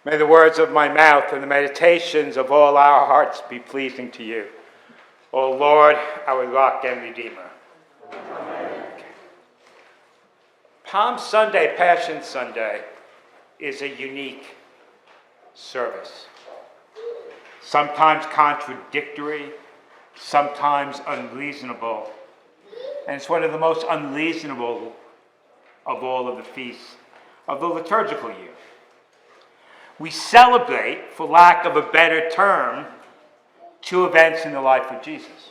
May the words of my mouth and the meditations of all our hearts be pleasing to you, O Lord, our rock and redeemer. Amen. Palm Sunday, Passion Sunday, is a unique service. Sometimes contradictory, sometimes unreasonable. And it's one of the most unreasonable of all of the feasts of the liturgical year. We celebrate, for lack of a better term, two events in the life of Jesus.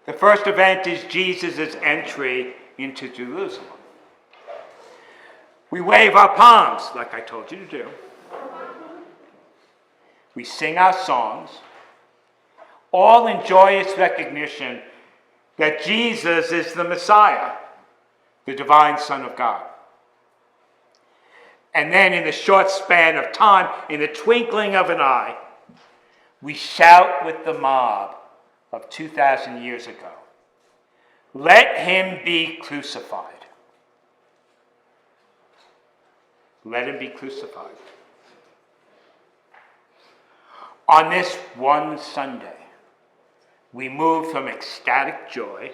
The first event is Jesus' entry into Jerusalem. We wave our palms, like I told you to do. We sing our songs, all in joyous recognition that Jesus is the Messiah, the divine Son of God. And then in the short span of time, in the twinkling of an eye, we shout with the mob of 2,000 years ago, "Let him be crucified." Let him be crucified. On this one Sunday, we move from ecstatic joy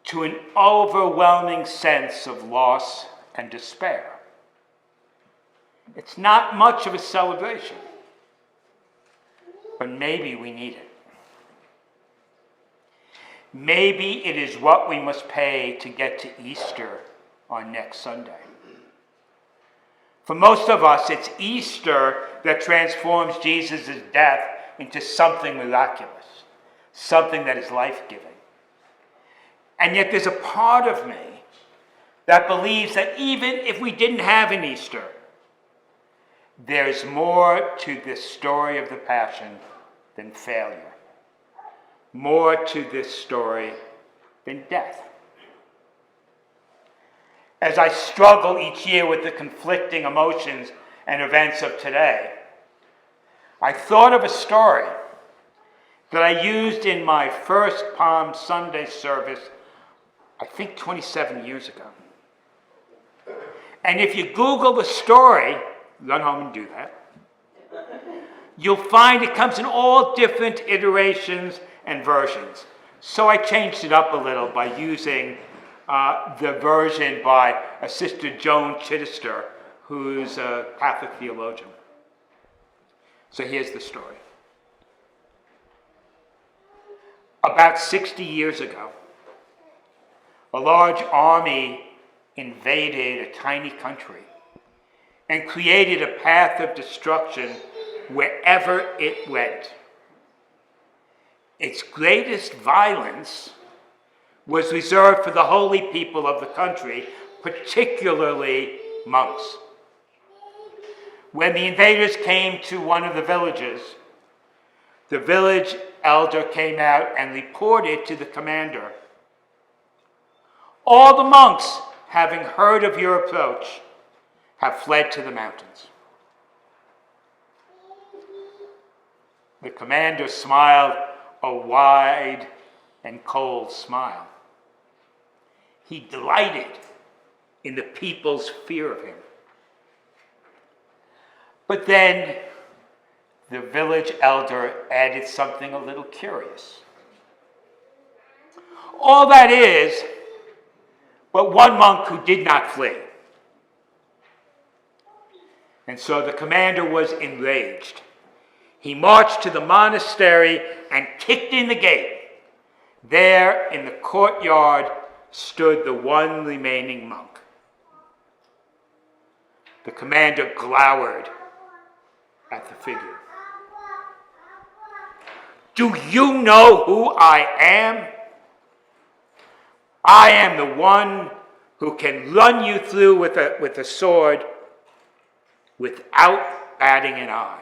to an overwhelming sense of loss and despair. It's not much of a celebration, but maybe we need it. Maybe it is what we must pay to get to Easter on next Sunday. For most of us, it's Easter that transforms Jesus' death into something miraculous, something that is life-giving. And yet there's a part of me that believes that even if we didn't have an Easter, there's more to this story of the Passion than failure, more to this story than death. As I struggle each year with the conflicting emotions and events of today, I thought of a story that I used in my first Palm Sunday service, I think 27 years ago. And if you Google the story, run home and do that, you'll find it comes in all different iterations and versions. So I changed it up a little by using the version by a Sister Joan Chittister, who's a Catholic theologian. So here's the story. About 60 years ago, a large army invaded a tiny country and created a path of destruction wherever it went. Its greatest violence was reserved for the holy people of the country, particularly monks. When the invaders came to one of the villages, the village elder came out and reported to the commander, "All the monks, having heard of your approach, have fled to the mountains." The commander smiled a wide and cold smile. He delighted in the people's fear of him. But then the village elder added something a little curious. "All that is, but one monk who did not flee." And so the commander was enraged. He marched to the monastery and kicked in the gate. There in the courtyard stood the one remaining monk. The commander glowered at the figure. "Do you know who I am? I am the one who can run you through with a sword without batting an eye."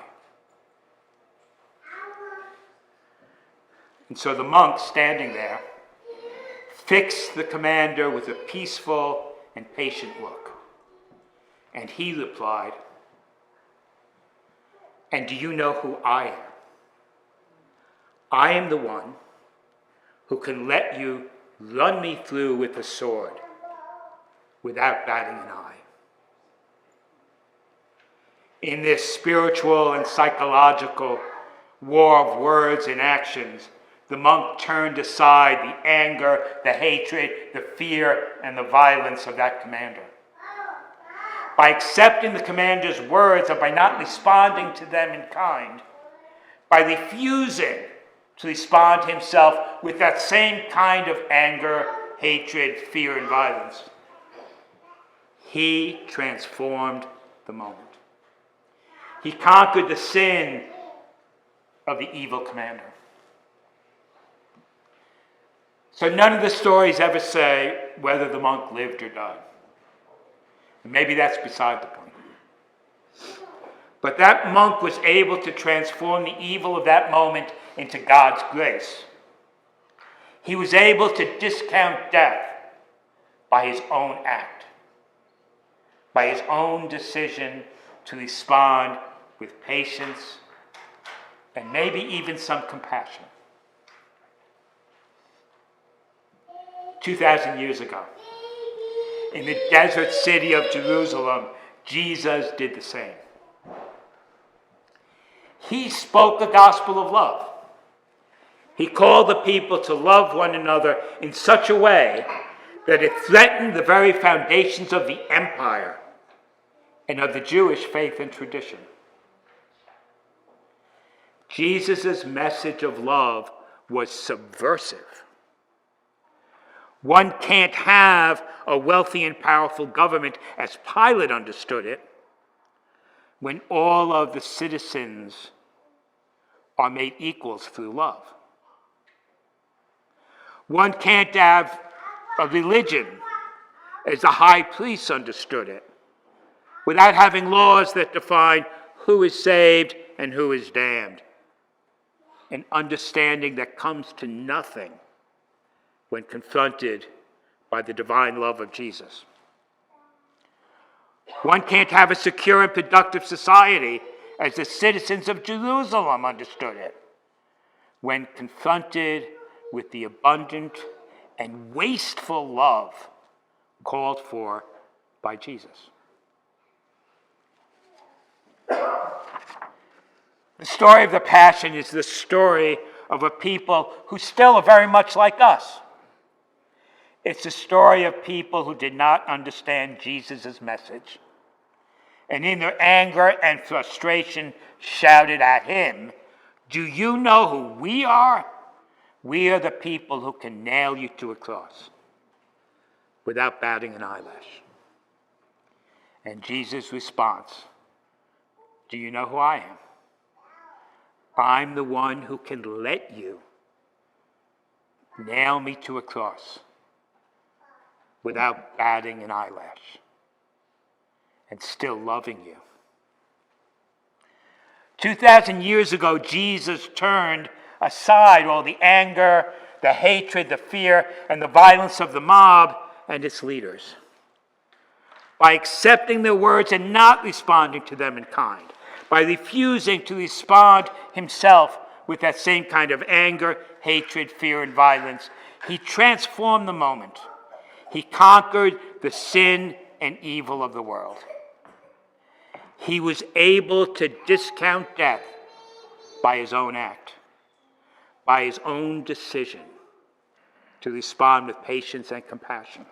And so the monk standing there fixed the commander with a peaceful and patient look. And he replied, "And do you know who I am? I am the one who can let you run me through with a sword without batting an eye." In this spiritual and psychological war of words and actions, the monk turned aside the anger, the hatred, the fear, and the violence of that commander. By accepting the commander's words and by not responding to them in kind, by refusing to respond himself with that same kind of anger, hatred, fear, and violence, he transformed the moment. He conquered the sin of the evil commander. So none of the stories ever say whether the monk lived or died. And maybe that's beside the point. But that monk was able to transform the evil of that moment into God's grace. He was able to discount death by his own act, by his own decision to respond with patience and maybe even some compassion. 2,000 years ago, in the desert city of Jerusalem, Jesus did the same. He spoke the gospel of love. He called the people to love one another in such a way that it threatened the very foundations of the empire and of the Jewish faith and tradition. Jesus' message of love was subversive. One can't have a wealthy and powerful government, as Pilate understood it, when all of the citizens are made equals through love. One can't have a religion, as the high priests understood it, without having laws that define who is saved and who is damned. An understanding that comes to nothing when confronted by the divine love of Jesus. One can't have a secure and productive society as the citizens of Jerusalem understood it when confronted with the abundant and wasteful love called for by Jesus. The story of the Passion is the story of a people who still are very much like us. It's the story of people who did not understand Jesus' message, and in their anger and frustration shouted at him, "Do you know who we are? We are the people who can nail you to a cross without batting an eyelash." And Jesus' response, "Do you know who I am? I'm the one who can let you nail me to a cross without batting an eyelash and still loving you." 2,000 years ago, Jesus turned aside all the anger, the hatred, the fear, and the violence of the mob and its leaders. By accepting their words and not responding to them in kind, by refusing to respond himself with that same kind of anger, hatred, fear, and violence, he transformed the moment. He conquered the sin and evil of the world. He was able to discount death by his own act, by his own decision to respond with patience and compassion.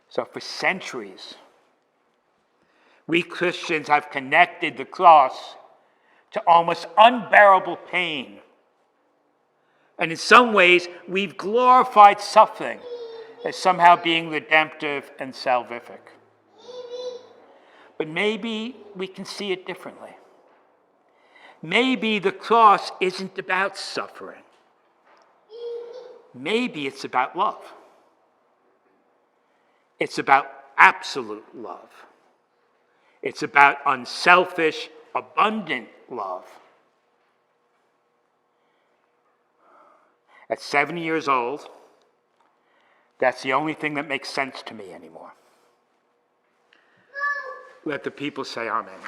So for centuries, we Christians have connected the cross to almost unbearable pain. And in some ways, we've glorified suffering as somehow being redemptive and salvific. But maybe we can see it differently. Maybe the cross isn't about suffering. Maybe it's about love. It's about absolute love. It's about unselfish, abundant love. At 70 years old, that's the only thing that makes sense to me anymore. Let the people say amen.